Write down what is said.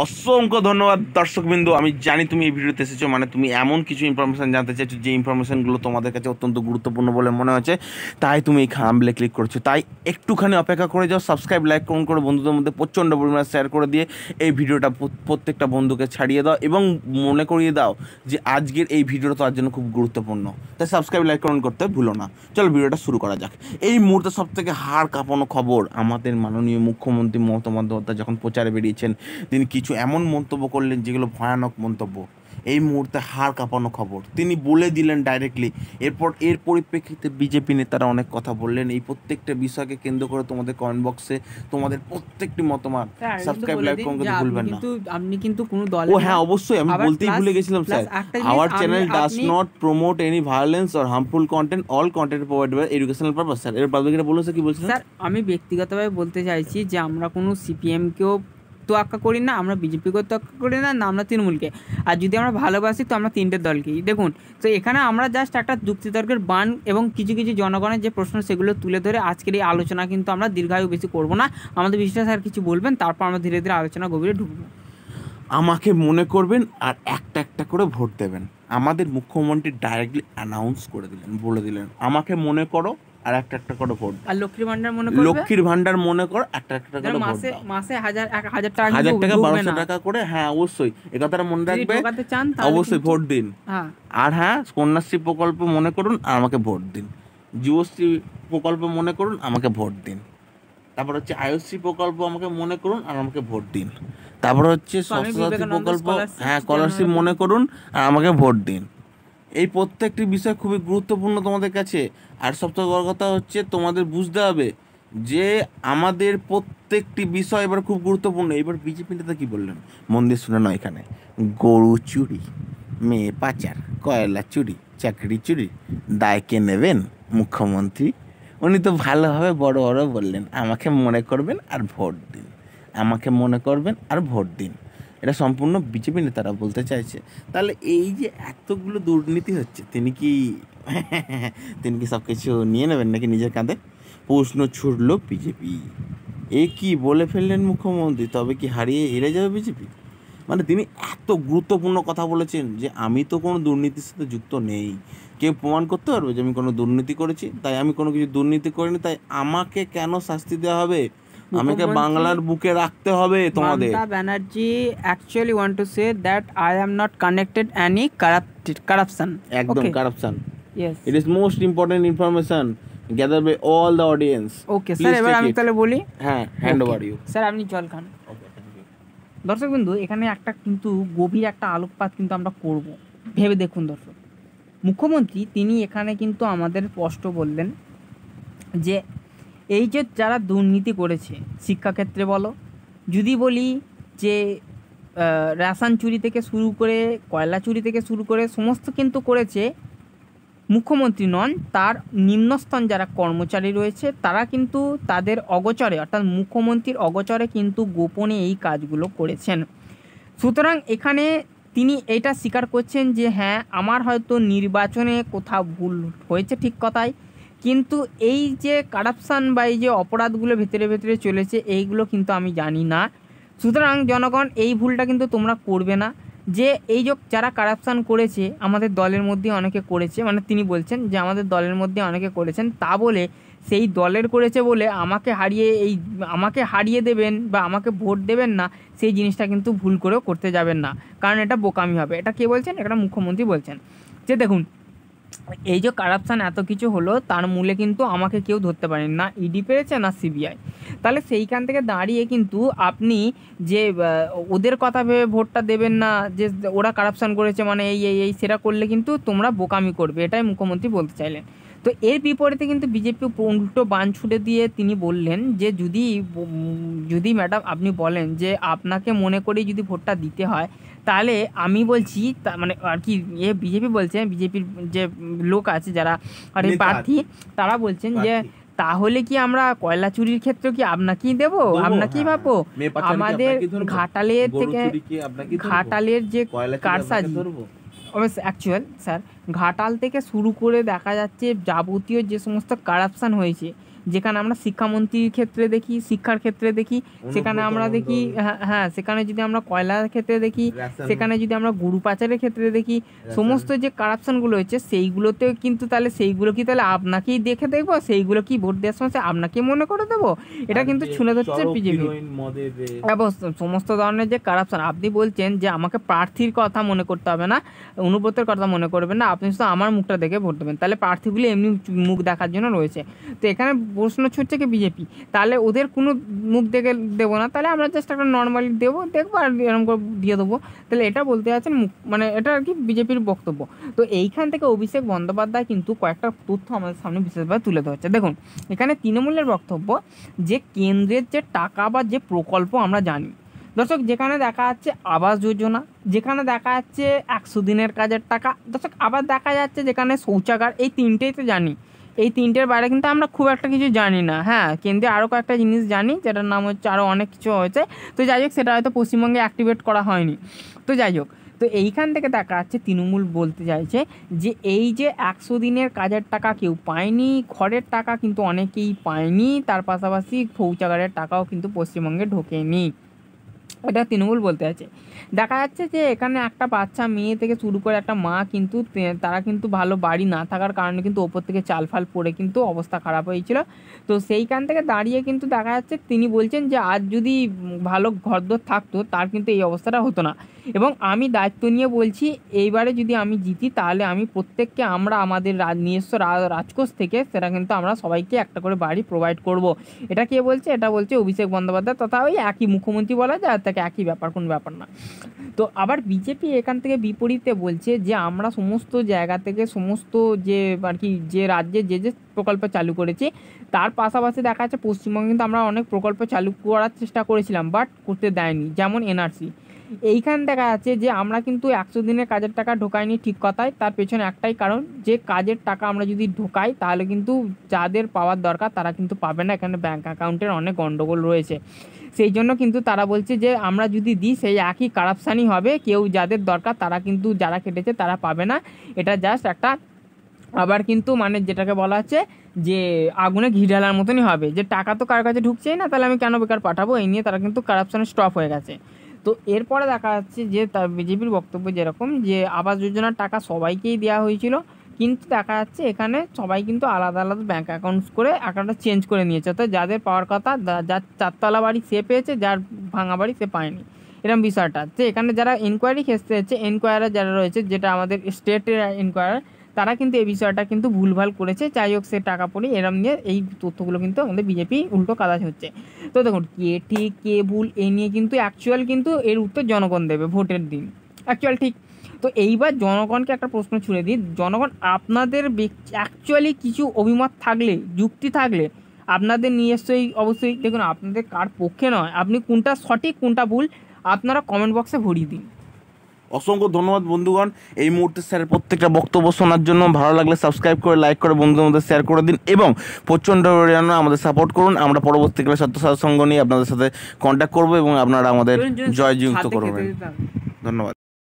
অসংখ্য ধন্যবাদ দর্শকবৃন্দ। আমি জানি তুমি এই ভিডিওতে এসেছো, মানে তুমি এমন কিছু ইনফরমেশান জানতে চাইছো যে ইনফরমেশানগুলো তোমাদের কাছে অত্যন্ত গুরুত্বপূর্ণ বলে মনে হচ্ছে, তাই তুমি এই থাম্বনেলে ক্লিক করছো। তাই একটুখানি অপেক্ষা করে যাও, সাবস্ক্রাইব, লাইক, কমেন্ট করে বন্ধুদের মধ্যে প্রচণ্ড পরিমাণে শেয়ার করে দিয়ে এই ভিডিওটা প্রত্যেকটা বন্ধুকে ছাড়িয়ে দাও এবং মনে করিয়ে দাও যে আজকের এই ভিডিওটা তার জন্য খুব গুরুত্বপূর্ণ। তাই সাবস্ক্রাইব, লাইক, কমেন্ট করতে ভুলো না। চলো ভিডিওটা শুরু করা যাক। এই মুহূর্তে সবথেকে হাড় কাঁপানো খবর, আমাদের মাননীয় মুখ্যমন্ত্রী মমতা বন্দ্যোপাধ্যায় যখন প্রচারে বেরিয়েছেন, তিনি কিছু এমন মন্তব্য করলেন যেগুলো ভয়ানক মন্তব্য। এই মুহূর্তে হাড় কাঁপানো খবর, তিনি বলে দিলেন ডাইরেক্টলি। এর পরিপ্রেক্ষিতে বিজেপি নেতারা অনেক কথা বললেন। এই প্রত্যেকটা বিষয়কে কেন্দ্র করে তোমাদের কমেন্ট বক্সে তোমাদের প্রত্যেকটি মতামত সাবস্ক্রাইব, লাইক, কমেন্ট করতে ভুলবেন না। আপনি কিন্তু কোনো দল, ও হ্যাঁ অবশ্যই, আমি বলতেই ভুলে গেছিলাম sir, our channel does not promote any violence or harmful content, all content provided by educational purpose. Sir এর বাদবাকিটা বলুন স্যার, কি বলছেন স্যার? আমি ব্যক্তিগতভাবে বলতে চাইছি যে আমরা কোনো সিপিএমকেও তোয়াক্কা করি না, আমরা বিজেপিকেও তোয়াক্কা করি না, আমরা তৃণমূলকে। আর যদি আমরা ভালোবাসি তো আমরা তিনটে দলকেই। দেখুন, তো এখানে আমরা জাস্ট একটা যুক্তিতর্কের বান এবং কিছু কিছু জনগণের যে প্রশ্ন সেগুলো তুলে ধরে আজকের এই আলোচনা কিন্তু আমরা দীর্ঘায়ু বেশি করব না। আমাদের বিশ্বাস স্যার কিছু বলবেন, তারপর আমরা ধীরে ধীরে আলোচনা গভীরে ঢুকবো। আমাকে মনে করবেন আর একটা একটা করে ভোট দেবেন। আমাদের মুখ্যমন্ত্রী ডাইরেক্টলি অ্যানাউন্স করে দিলেন, বলে দিলেন আমাকে মনে করো আর একটা একটা করে ভোট। আর লক্ষ্মীর ভান্ডার মনে করো, লক্ষ্মীর ভান্ডার মনে করো, একটা একটা করে মাসে মাসে 1000 টাকা 1200 টাকা করে। হ্যাঁ অবশ্যই এই কথাটা মনে রাখবে, অবশ্যই ভোট দিন। আর হ্যাঁ, কন্যাশ্রী প্রকল্প মনে করুন আর আমাকে ভোট দিন। যুবশ্রী প্রকল্প মনে করুন, আমাকে ভোট দিন। তারপর হচ্ছে আয়ুশ্রী প্রকল্প আমাকে মনে করুন আর আমাকে ভোট দিন। তারপর হচ্ছে স্বাস্থ্যসাথী প্রকল্প, হ্যাঁ স্কলারশিপ মনে করুন আর আমাকে ভোট দিন। এই প্রত্যেকটি বিষয় খুবই গুরুত্বপূর্ণ তোমাদের কাছে। আর সবথেকে বড় কথা হচ্ছে তোমাদের বুঝতে হবে যে আমাদের প্রত্যেকটি বিষয় এবার খুব গুরুত্বপূর্ণ। এবার বিজেপি নেতা কী বললেন মন দিয়ে শুনে নয়, এখানে গরু চুরি, মেয়ে পাচার, কয়লা চুরি, চাকরি চুরি দায় কে নেবেন? মুখ্যমন্ত্রী। উনি তো ভালোভাবে বড় বড় বললেন আমাকে মনে করবেন আর ভোট দিন, আমাকে মনে করবেন আর ভোট দিন। এটা সম্পূর্ণ বিজেপি নেতারা বলতে চাইছে। তাহলে এই যে এতগুলো দুর্নীতি হচ্ছে, তিনি কি সব কিছু নিয়ে নেবেন নাকি নিজের কাঁধে? প্রশ্ন ছুড়ল বিজেপি। এ কি বলে ফেললেন মুখ্যমন্ত্রী? তবে কি হারিয়ে হেরে যাবে বিজেপি? মানে তিনি এত গুরুত্বপূর্ণ কথা বলেছেন যে আমি তো কোনো দুর্নীতির সাথে যুক্ত নেই। কেউ প্রমাণ করতে পারবে যে আমি কোনো দুর্নীতি করেছি? তাই আমি কোনো কিছু দুর্নীতি করিনি, তাই আমাকে কেন শাস্তি দেওয়া হবে? আমাকে বাংলার বুকে রাখতে হবে তোমাদের। Mamata Banerjee actually want to say that I am not connected any corruption. একদম corruption. Yes. It is most important information gathered by all the audience. Okay, sir এবার আমি তাহলে বলি। হ্যাঁ, হ্যান্ড ওভার ইউ। স্যার আপনি জল খান। দর্শক বিন্দু, এখানে একটা কিন্তু গভীর একটা আলোকপাত কিন্তু আমরা করব, ভেবে দেখুন দর্শক। মুখ্যমন্ত্রী তিনি এখানে কিন্তু আমাদের স্পষ্ট বললেন যে এই যে যারা দুর্নীতি করেছে শিক্ষাক্ষেত্রে বলো, যদি বলি যে রেশন চুরি থেকে শুরু করে কয়লা চুরি থেকে শুরু করে সমস্ত কিন্তু করেছে মুখ্যমন্ত্রী নন, তার নিম্নস্তন যারা কর্মচারী রয়েছে তারা কিন্তু তাদের অগোচরে, অর্থাৎ মুখ্যমন্ত্রীর অগোচরে কিন্তু গোপনে এই কাজগুলো করেছেন। সুতরাং এখানে তিনি এটা স্বীকার করছেন যে হ্যাঁ আমার হয়তো নির্বাচনে কোথাও ভুল হয়েছে, ঠিক কথাই, কিন্তু এই যে কারাপশান বা এই যে অপরাধগুলো ভেতরে ভেতরে চলেছে এইগুলো কিন্তু আমি জানি না। সুতরাং জনগণ এই ভুলটা কিন্তু তোমরা করবে না যে এই যে যারা কারাপশান করেছে আমাদের দলের মধ্যে অনেকে করেছে, মানে তিনি বলছেন যে আমাদের দলের মধ্যে অনেকে করেছেন, তা বলে সেই দলের করেছে বলে আমাকে হারিয়ে দেবেন বা আমাকে ভোট দেবেন না, সেই জিনিসটা কিন্তু ভুল করেও করতে যাবেন না, কারণ এটা বোকামি হবে। এটা কে বলছেন? এটা মুখ্যমন্ত্রী বলছেন যে দেখুন এই যে কারাপশান এত কিছু হলো তার মূলে কিন্তু আমাকে কেউ ধরতে পারেন না, ইডি পেরেছে না সিবিআই। তাহলে সেইখান থেকে দাঁড়িয়ে কিন্তু আপনি যে ওদের কথা ভেবে ভোটটা দেবেন না, যে ওরা কারাপশান করেছে মানে এই সেটা করলে কিন্তু তোমরা বোকামি করবে, এটাই মুখ্যমন্ত্রী বলতে চাইলেন। তো এর বিপরীতে কিন্তু বিজেপি উল্টো বান ছুড়ে দিয়ে তিনি বললেন যে যদি ম্যাডাম আপনি বলেন যে আপনাকে মনে করেই যদি ভোটটা দিতে হয়, তাহলে আমি বলছি মানে আর কি বিজেপি বলছে, বিজেপির যে লোক আছে যারা প্রার্থী তারা বলছেন যে তাহলে কি আমরা কয়লা চুরির ক্ষেত্রে কি আপনাকেই দেবো, আপনাকেই ভাববো? আমাদের ঘাটালের যে কারসাজি, অ্যাকচুয়াল স্যার ঘাটাল থেকে শুরু করে দেখা যাচ্ছে যাবতীয় যে সমস্ত কারাপশান হয়েছে, যেখানে আমরা শিক্ষামন্ত্রীর ক্ষেত্রে দেখি, শিক্ষার ক্ষেত্রে দেখি, সেখানে আমরা দেখি, হ্যাঁ সেখানে যদি আমরা কয়লার ক্ষেত্রে দেখি, সেখানে যদি আমরা গরু পাচারের ক্ষেত্রে দেখি, সমস্ত যে কারাপশনগুলো হচ্ছে সেইগুলোতেও কিন্তু তাহলে সেইগুলো কি তাহলে আপনাকেই দেখে দেখবো, সেইগুলো কি ভোট দেওয়ার সময় আপনাকে মনে করে দেবো? এটা কিন্তু শুনে ধরছে বিজেপি। সমস্ত ধরনের যে কারাপশন, আপনি বলছেন যে আমাকে প্রার্থীর কথা মনে করতে হবে না, অনুব্রতের কথা মনে করবেন না, আপনি শুধু আমার মুখটা দেখে ভোট দেবেন, তাহলে প্রার্থীগুলি এমনি মুখ দেখার জন্য রয়েছে। তো এখানে প্রশ্ন ছুটছে কি বিজেপি, তাহলে ওদের কোনো মুখ দেখে দেবো না, তাহলে আমরা জাস্ট একটা নর্মালি দেখবো আর এরকম করে দিয়ে দেবো, তাহলে এটা বলতে যাচ্ছেন মানে এটা আর কি বিজেপির বক্তব্য। তো এইখান থেকে অভিষেক বন্দ্যোপাধ্যায় কিন্তু কয়েকটা তথ্য আমাদের সামনে বিশেষভাবে তুলে ধরছে। দেখুন এখানে তৃণমূলের বক্তব্য যে কেন্দ্রের যে টাকা বা যে প্রকল্প আমরা জানি দর্শক, যেখানে দেখা যাচ্ছে আবাস যোজনা, যেখানে দেখা যাচ্ছে 100 দিনের কাজের টাকা দর্শক, আবার দেখা যাচ্ছে যেখানে শৌচাগার, এই তিনটেই তো জানি, এই তিনটের বাইরে কিন্তু আমরা খুব একটা কিছু জানি না। হ্যাঁ কেন্দ্রে আরও কয়েকটা জিনিস জানি যেটার নাম হচ্ছে আরও অনেক কিছু হয়েছে, তো যাই হোক সেটা হয়তো পশ্চিমবঙ্গে অ্যাক্টিভেট করা হয়নি। তো যাই হোক, তো এইখান থেকে দেখা যাচ্ছে তৃণমূল বলতে চাইছে যে এই যে 100 দিনের কাজের টাকা কেউ পায়নি, ঘরের টাকা কিন্তু অনেকেই পায়নি, তার পাশাপাশি শৌচাগারের টাকাও কিন্তু পশ্চিমবঙ্গে ঢোকেনি, এটা তৃণমূল বলতে আছে। দেখা যাচ্ছে যে এখানে একটা বাচ্চা মেয়ে থেকে শুরু করে একটা মা কিন্তু তারা কিন্তু ভালো বাড়ি না থাকার কারণে কিন্তু ওপর থেকে চাল ফাল পড়ে কিন্তু অবস্থা খারাপ হয়েছিল। তো সেইখান থেকে দাঁড়িয়ে কিন্তু দেখা যাচ্ছে তিনি বলছেন যে আজ যদি ভালো ঘরদোর থাকতো তার কিন্তু এই অবস্থাটা হতো না, এবং আমি দায়িত্ব নিয়ে বলছি এইবারে যদি আমি জিতি তাহলে আমি প্রত্যেককে আমরা আমাদের নিজস্ব রাজকোষ থেকে সেটা কিন্তু আমরা সবাইকে একটা করে বাড়ি প্রোভাইড করব। এটা কে বলছে? এটা বলছে অভিষেক বন্দ্যোপাধ্যায়, তথা ওই একই মুখ্যমন্ত্রী বলা যায়, আর তাকে একই ব্যাপার, কোনো ব্যাপার না। তো আবার বিজেপি এখান থেকে বিপরীতে বলছে যে আমরা সমস্ত জায়গা থেকে সমস্ত যে আর কি যে রাজ্যে যে যে প্রকল্প চালু করেছি তার পাশাপাশি দেখা যাচ্ছে পশ্চিমবঙ্গে কিন্তু আমরা অনেক প্রকল্প চালু করার চেষ্টা করেছিলাম, বাট করতে দেয়নি, যেমন এনআরসি। এইখান দেখা যাচ্ছে যে আমরা কিন্তু 100 দিনের কাজের টাকা ঢোকাইনি, ঠিক কথাই, তার পেছনে একটাই কারণ যে কাজের টাকা আমরা যদি ঢোকাই তাহলে কিন্তু যাদের পাওয়ার দরকার তারা কিন্তু পাবে না, এখানে ব্যাঙ্ক অ্যাকাউন্টের অনেক গণ্ডগোল রয়েছে, সেই জন্য কিন্তু তারা বলছে যে আমরা যদি দিই সেই একই কারাপশানই হবে, কেউ যাদের দরকার তারা কিন্তু যারা কেটেছে তারা পাবে না, এটা জাস্ট একটা আবার কিন্তু মানে যেটাকে বলা হচ্ছে যে আগুনে ঘি ঢালার মতনই হবে, যে টাকা তো কার কাছে ঢুকছেই না, তাহলে আমি কেন বেকার পাঠাবো, এই নিয়ে তারা কিন্তু কারাপশানে স্টপ হয়ে গেছে। তো এরপরে দেখা যাচ্ছে যে তার বিজেপির বক্তব্য যেরকম যে আবাস যোজনার টাকা সবাইকেই দেওয়া হয়েছিল, কিন্তু দেখা যাচ্ছে এখানে সবাই কিন্তু আলাদা আলাদা ব্যাঙ্ক অ্যাকাউন্টস করে অ্যাকাউন্টটা চেঞ্জ করে নিয়েছে, অর্থাৎ যাদের পাওয়ার কথা, যার 4 তলা বাড়ি সে পেয়েছে, যার ভাঙা বাড়ি সে পায়নি, এরকম বিষয়টা। যে এখানে যারা এনকোয়ারি খেসতে হচ্ছে, এনকোয়ারার যারা রয়েছে, যেটা আমাদের স্টেটের এনকোয়ারার, তারা কিন্তু এই বিষয়টা কিন্তু ভুলভাল করেছে, যাই হোক সে টাকা পড়ে এরম নিয়ে এই তথ্যগুলো কিন্তু আমাদের বিজেপি উল্টো কাজ হচ্ছে। তো দেখুন কে ঠিক কে ভুল এই নিয়ে কিন্তু অ্যাকচুয়াল কিন্তু এর উত্তর জনগণ দেবে ভোটের দিন, অ্যাকচুয়াল ঠিক। তো এইবার জনগণকে একটা প্রশ্ন ছুড়ে দিই, জনগণ আপনাদের অ্যাকচুয়ালি কিছু অভিমত থাকলে, যুক্তি থাকলে আপনাদের নিজস্বই অবশ্যই দেখুন আপনাদের কার পক্ষে নয়, আপনি কোনটা সঠিক কোনটা ভুল আপনারা কমেন্ট বক্সে ভরিয়ে দিন। অসংখ্য ধন্যবাদ বন্ধুগণ এই মুহূর্তে স্যারের প্রত্যেকটা বক্তব্য শোনার জন্য। ভালো লাগলে সাবস্ক্রাইব করে লাইক করে বন্ধুদের মধ্যে শেয়ার করে দিন এবং প্রচণ্ড আমাদের সাপোর্ট করুন। আমরা পরবর্তীকালে সত্য সঙ্গ নিয়ে আপনাদের সাথে কন্ট্যাক্ট করবো এবং আপনারা আমাদের জয়যুক্ত করবেন। ধন্যবাদ।